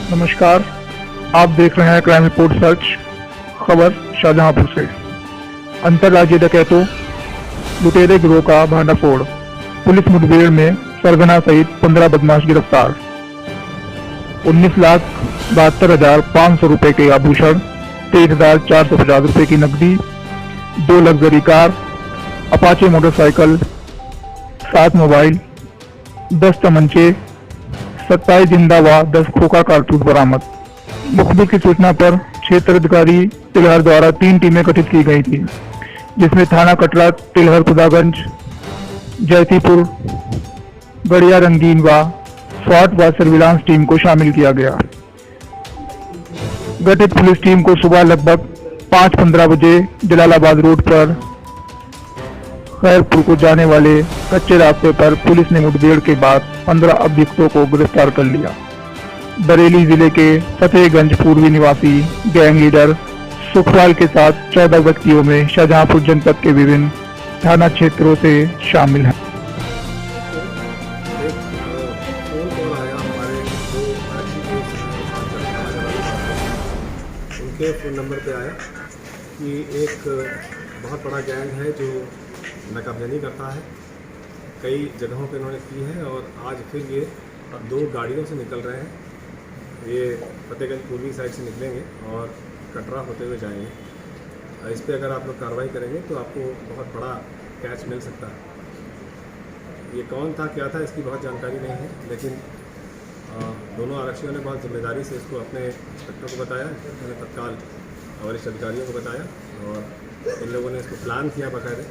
नमस्कार, आप देख रहे हैं क्राइम रिपोर्ट सर्च। खबर शाहजहांपुर से। अंतर्राज्यीय डकैतों लुटेरे गिरोह का भांडाफोड़। पुलिस मुठभेड़ में सरगना सहित 15 बदमाश गिरफ्तार। 19,72,500 रुपए के आभूषण, 23,450 रुपए की नकदी, 2 luxury car, Apache motorcycle, 7 mobile, 10 तमंचे, 27 जिंदा व 10 खोखा कारतूस बरामद। मुखबिर की सूचना पर क्षेत्राधिकारी तिलहर द्वारा 3 टीमें गठित की गई थी, जिसमें थाना कटरा, तिलहर, खुदागंज, जयतीपुर, गड़िया रंगीन व स्वाट व सर्विलांस टीम को शामिल किया गया। गठित पुलिस टीम को सुबह लगभग 5:15 बजे जलालाबाद रोड पर खैरपुर को जाने वाले कच्चे रास्ते पर पुलिस ने मुठभेड़ के बाद 15 अभियुक्तों को गिरफ्तार कर लिया। बरेली जिले के फतेहगंज पूर्वी निवासी गैंग लीडर सुखपाल के साथ 14 व्यक्तियों में शाहजहांपुर जनपद के विभिन्न थाना क्षेत्रों से शामिल हैं। उनके फ़ोन नंबर पे आया कि एक बहुत बड़ा गैंग है जो नकाबजनी करता है, कई जगहों पे इन्होंने की है और आज फिर ये 2 गाड़ियों से निकल रहे हैं। ये फतेहगंज पूर्वी साइड से निकलेंगे और कटरा होते हुए जाएंगे। इस पे अगर आप लोग कार्रवाई करेंगे तो आपको बहुत बड़ा कैच मिल सकता है। ये कौन था, क्या था, इसकी बहुत जानकारी नहीं है, लेकिन दोनों आरक्षियों ने बहुत जिम्मेदारी से इसको अपने इंस्पेक्टर को बताया, उन्होंने तत्काल वरिष्ठ अधिकारियों को बताया और इन लोगों ने इसको प्लान किया बाकायदे।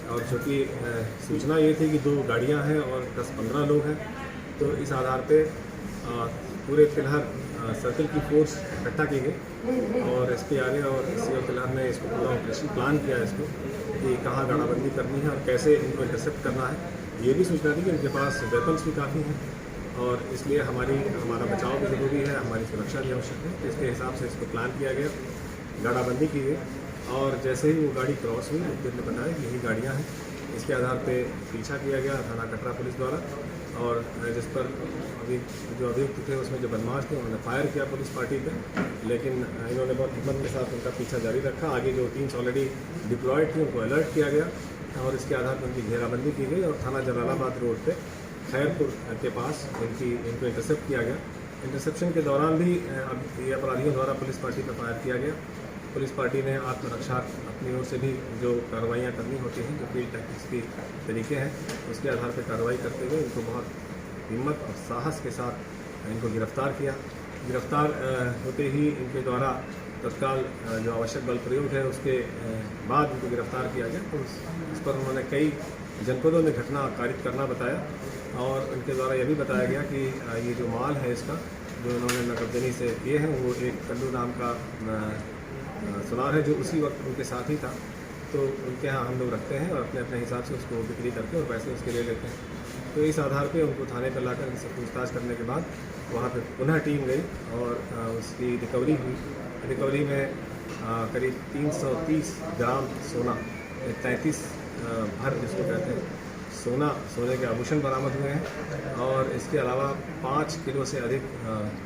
और चूँकि सूचना ये थी कि 2 गाड़ियां हैं और 10-15 लोग हैं, तो इस आधार पे पूरे तिलहर सर्किल की फोर्स इकट्ठा की गई और SPRA और CO तिलहर ने इसको पूरा ऑपरेशन प्लान किया इसको कि कहाँ गाड़ाबंदी करनी है और कैसे इनको इंटरसेप्ट करना है। ये भी सूचना थी कि इनके पास वेपन्स भी काफ़ी हैं और इसलिए हमारा बचाव भी ज़रूरी है, हमारी सुरक्षा भी आवश्यक है। तो इसके हिसाब से इसको प्लान किया गया, गाड़ाबंदी की गई और जैसे ही वो गाड़ी क्रॉस हुई मुखबिर ने बताया कि यही गाड़ियाँ हैं। इसके आधार पे पीछा किया गया थाना कटरा पुलिस द्वारा और जिस पर अभी जो अभियुक्त थे उसमें जो बदमाश थे उन्होंने फायर किया पुलिस पार्टी पे, लेकिन इन्होंने बहुत हिम्मत के साथ उनका पीछा जारी रखा। आगे जो टीम्स ऑलरेडी डिप्लॉयड थी उनको अलर्ट किया गया और इसके आधार पर उनकी घेराबंदी की गई और थाना जलालाबाद रोड पर खैरपुर के पास इनको इंटरसेप्ट किया गया। इंटरसेप्शन के दौरान भी ये अपराधियों द्वारा पुलिस पार्टी पर फायर किया गया। पुलिस पार्टी ने आत्मरक्षा अपनी ओर से भी जो कार्रवाइयाँ करनी होती हैं, जो फील्ड टैक्टिक्स की तरीके हैं, उसके आधार पर कार्रवाई करते हुए इनको बहुत हिम्मत और साहस के साथ इनको गिरफ्तार किया। गिरफ्तार होते ही इनके द्वारा तत्काल जो आवश्यक बल प्रयोग है उसके बाद इनको गिरफ्तार किया गया। तो इस पर उन्होंने कई जनपदों में घटना कारित करना बताया और उनके द्वारा यह भी बताया गया कि ये जो माल है इसका जो इन्होंने नकबजनी से किए हैं वो एक कल्लू नाम का सुनार है जो उसी वक्त उनके साथ ही था। तो उनके यहाँ हम लोग रखते हैं और अपने अपने हिसाब से उसको बिक्री करके और पैसे उसके ले लेते हैं। तो इस आधार पे उनको थाने पर लाकर इनसे पूछताछ करने के बाद वहाँ पे पुनः टीम गई और उसकी रिकवरी हुई। रिकवरी में करीब 330 ग्राम सोना, 33 भर जिसको कहते हैं सोने के आभूषण बरामद हुए हैं और इसके अलावा 5 किलो से अधिक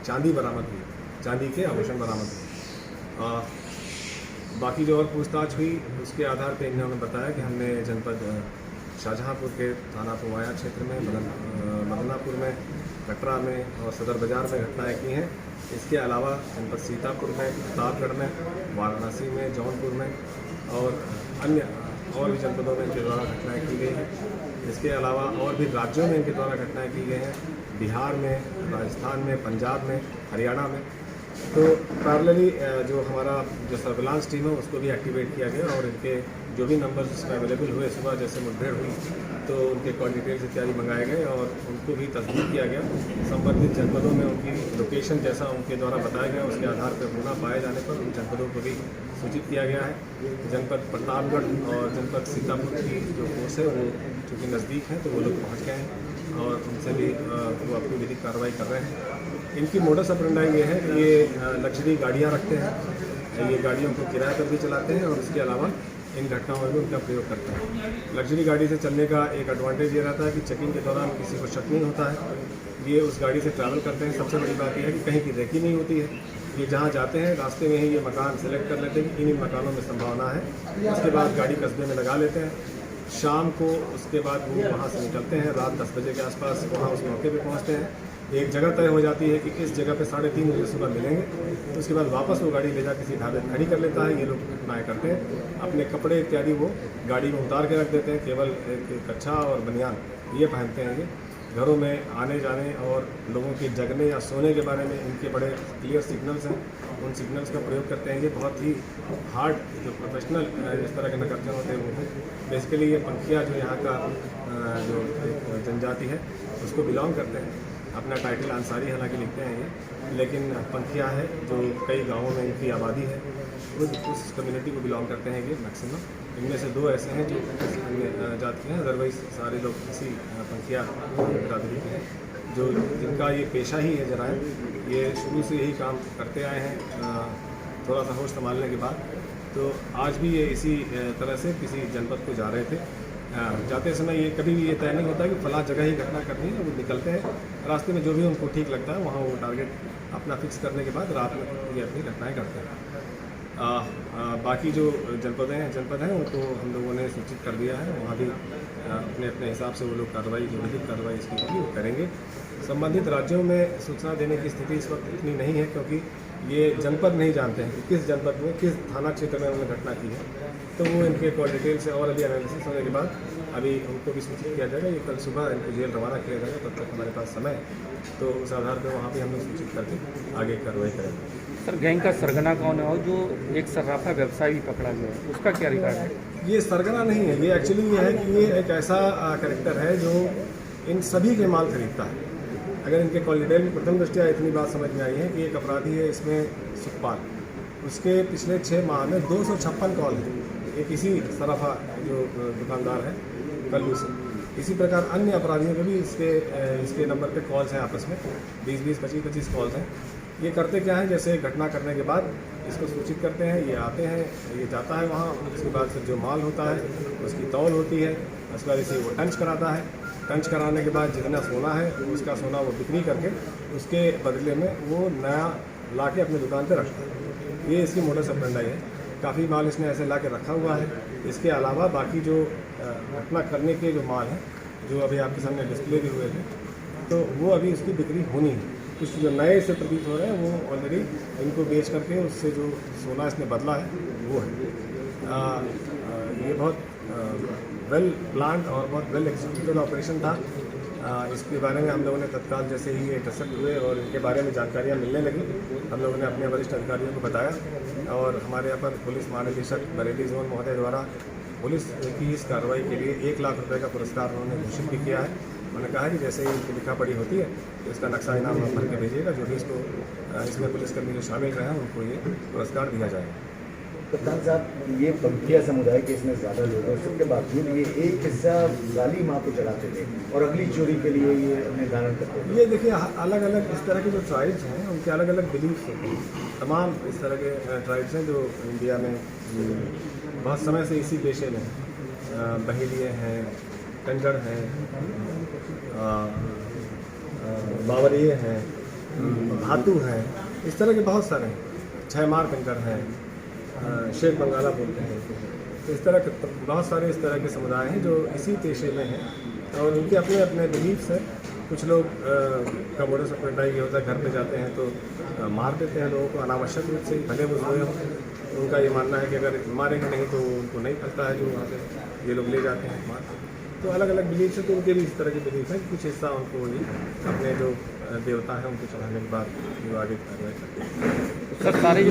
चांदी बरामद हुई, चांदी के आभूषण बरामद हुए। बाकी जो और पूछताछ हुई उसके आधार पर इन्होंने बताया कि हमने जनपद शाहजहांपुर के थाना पुवाया क्षेत्र में, मदनापुर में, कटरा में और सदर बाज़ार में घटनाएं की हैं। इसके अलावा जनपद सीतापुर में, प्रतापगढ़ में, वाराणसी में, जौनपुर में और अन्य और भी जनपदों में इनके द्वारा घटनाएँ की गई हैं। इसके अलावा और भी राज्यों में इनके द्वारा घटनाएँ की गई हैं, बिहार में, राजस्थान में, पंजाब में, हरियाणा में। तो पैरेलली जो हमारा जो सर्विलांस टीम है उसको भी एक्टिवेट किया गया और इनके जो भी नंबर्स इसमें अवेलेबल हुए सुबह जैसे मुठभेड़ हुई तो उनके कॉल डिटेल्स इत्यादि मंगाए गए और उनको भी तस्दीक किया गया। संबंधित जनपदों में उनकी लोकेशन जैसा उनके द्वारा बताया गया उसके आधार पर गुना पाए जाने पर उन जनपदों को भी सूचित किया गया है। जनपद प्रतापगढ़ और जनपद सीतापुर की जो फोर्स है वो चूँकि नज़दीक है तो वो लोग पहुँच गए हैं और उनसे भी वो अपनी विधिक कार्रवाई कर रहे हैं। इनकी मोडस ऑपरेंडी ये है कि ये लग्जरी गाड़ियाँ रखते हैं, ये गाड़ियों को किराए पर भी चलाते हैं और इसके अलावा इन घटनाओं में भी उनका प्रयोग करते हैं। लग्जरी गाड़ी से चलने का एक एडवांटेज ये रहता है कि चेकिंग के दौरान किसी को शक नहीं होता है ये उस गाड़ी से ट्रैवल करते हैं। सबसे बड़ी बात यह है कि कहीं की रेकी नहीं होती है। ये जहाँ जाते हैं रास्ते में ही ये मकान सेलेक्ट कर लेते हैं कि इन मकानों में संभावना है। उसके बाद गाड़ी कस्बे में लगा लेते हैं। शाम को उसके बाद वो वहाँ से निकलते हैं, रात 10 बजे के आसपास वहाँ उस मौके पे पहुँचते हैं। एक जगह तय हो जाती है कि इस जगह पे 3:30 बजे सुबह मिलेंगे। तो उसके बाद वापस वो गाड़ी ले जा किसी ढाबे में खड़ी कर लेता है। ये लोग घटनाएँ करते हैं। अपने कपड़े इत्यादि वो गाड़ी में उतार के रख देते हैं। केवल एक कच्छा और बनियान ये पहनते हैं। ये घरों में आने जाने और लोगों के जगने या सोने के बारे में इनके बड़े क्लियर सिग्नल्स हैं। उन सिग्नल्स का प्रयोग करते हैं। ये बहुत ही हार्ड जो प्रोफेशनल इस तरह के नकरचन होते हैं वो हैं। बेसिकली ये पंखिया जो यहाँ का जो एक जनजाति है उसको बिलोंग करते हैं। अपना टाइटल अंसारी हालांकि लिखते हैं ये, लेकिन पंखिया है जो कई गाँवों में इनकी आबादी है। उस कम्युनिटी को बिलोंग करते हैं ये मैक्सिमम। इनमें से 2 ऐसे हैं जो अन्य जाति के हैं, अदरवाइज सारे लोग इसी पंखिया बिरादरी के हैं जो जिनका ये पेशा ही है जराइम। ये शुरू से यही काम करते आए हैं थोड़ा सा होश संभालने के बाद। तो आज भी ये इसी तरह से किसी जनपद को जा रहे थे। जाते समय ये कभी भी ये तय नहीं होता कि फलां जगह ही घटना करनी है। वो निकलते हैं, रास्ते में जो भी उनको ठीक लगता है वहाँ वो टारगेट अपना फिक्स करने के बाद रात में ये अपनी घटनाएँ करते हैं। बाकी जो जनपद हैं उनको हम लोगों ने सूचित कर दिया है। वहाँ भी अपने अपने हिसाब से वो लोग कार्रवाई जो विधिक कार्रवाई इसकी होगी वो करेंगे। संबंधित राज्यों में सूचना देने की स्थिति इस वक्त इतनी नहीं है क्योंकि ये जनपद नहीं जानते हैं कि किस जनपद में किस थाना क्षेत्र में उन्होंने घटना की है। तो वो इनके कॉल डिटेल से और अभी एनालिसिस होने के बाद अभी उनको भी सूचित किया जाएगा। ये कल सुबह इनको जेल रवाना किया जाएगा। तब तक हमारे पास समय है तो उस आधार पर वहाँ भी हम लोग सूचित करके आगे कार्रवाई करेंगे। सर गैंग का सरगना कौन है और जो एक सर्राफा व्यवसायी भी पकड़ा गया है उसका क्या रिकॉर्ड है? ये सरगना नहीं है। ये एक्चुअली ये है कि ये एक ऐसा कैरेक्टर है जो इन सभी के माल खरीदता है। अगर इनके कॉल डिटेल में प्रथम दृष्टया इतनी बात समझ में आई है कि एक अपराधी है इसमें सुखपाल, उसके पिछले 6 माह में 256 कॉल हैं। एक इसी सराफा जो दुकानदार है कल्लू से। इसी प्रकार अन्य अपराधियों के भी इसके नंबर पे कॉल्स हैं आपस में 20-20, 25-25 कॉल्स हैं। ये करते क्या है, जैसे घटना करने के बाद इसको सूचित करते हैं, ये आते हैं, ये जाता है वहाँ। उसके बाद फिर जो माल होता है उसकी तौल होती है। उसके बाद इसे वो टंच कराता है। टंच कराने के बाद जितना सोना है उसका सोना वो बिक्री करके उसके बदले में वो नया ला के अपनी दुकान पर रखता है। ये इसकी मोडस ऑपरेंडी है। काफ़ी माल इसने ऐसे ला के रखा हुआ है। इसके अलावा बाकी जो घटना करने के जो माल हैं जो अभी आपके सामने डिस्प्ले भी हुए थे तो वो अभी उसकी बिक्री होनी है। कुछ जो नए से प्रतीत हो रहे हैं वो ऑलरेडी इनको बेच करके उससे जो सोना इसने बदला है वो है। ये बहुत वेल प्लान्ड और बहुत वेल एग्जीक्यूटेड ऑपरेशन था। इसके बारे में हम लोगों ने तत्काल जैसे ही ये इंटरसेप्ट हुए और इनके बारे में जानकारियाँ मिलने लगी हम लोगों ने अपने वरिष्ठ अधिकारियों को बताया और हमारे यहाँ पर पुलिस महानिदेशक बरेली जोन महोदय द्वारा पुलिस की इस कार्रवाई के लिए 1 लाख रुपये का पुरस्कार उन्होंने घोषित भी किया है। उन्होंने कहा कि जैसे ही इनकी लिखा पढ़ी होती है तो इसका नक्शा इनाम भर के भेजिएगा। जो भी इसमें पुलिसकर्मी जो शामिल रहे हैं उनको ये पुरस्कार दिया जाएगा। कप्तान साहब, ये पंखिया समुदाय के इसमें ज़्यादा लोग हैं, उसके बावजूद ये एक हिस्सा गाली माँ को चढ़ाते थे और अगली चोरी के लिए ये निर्धारण करते थे। ये देखिए अलग अलग इस तरह के जो ट्राइब्स हैं उनके अलग अलग बिलीफ्स होते हैं। तमाम इस तरह के ट्राइब्स हैं जो इंडिया में बहुत समय से इसी पेशे में बहेलिए हैं, कंजड़ हैं, बावरिये हैं, भातू हैं, इस तरह के बहुत सारे हैं। 6 मार कंजड़ हैं, शेर बंगाला बोलते हैं। तो इस तरह के बहुत सारे इस तरह के समुदाय हैं जो इसी पेशे में हैं और उनके अपने अपने बिलीफ्स हैं। कुछ लोग का मोडस ऑपरेंडी ये होता है, घर पे जाते हैं तो मार देते हैं लोगों को अनावश्यक रूप से, भले वो सोए हों। उनका ये मानना है कि अगर मारेंगे नहीं तो उनको नहीं फलता है जो वहाँ से ये लोग ले जाते हैं मार। तो अलग अलग बिलीफ है तो उनके भी इस तरह के बिलीफ है कि कुछ हिस्सा उनको ये अपने जो देवता हैं उनको चढ़ाने के बाद जो आगे कार्रवाई करते हैं। सर सारे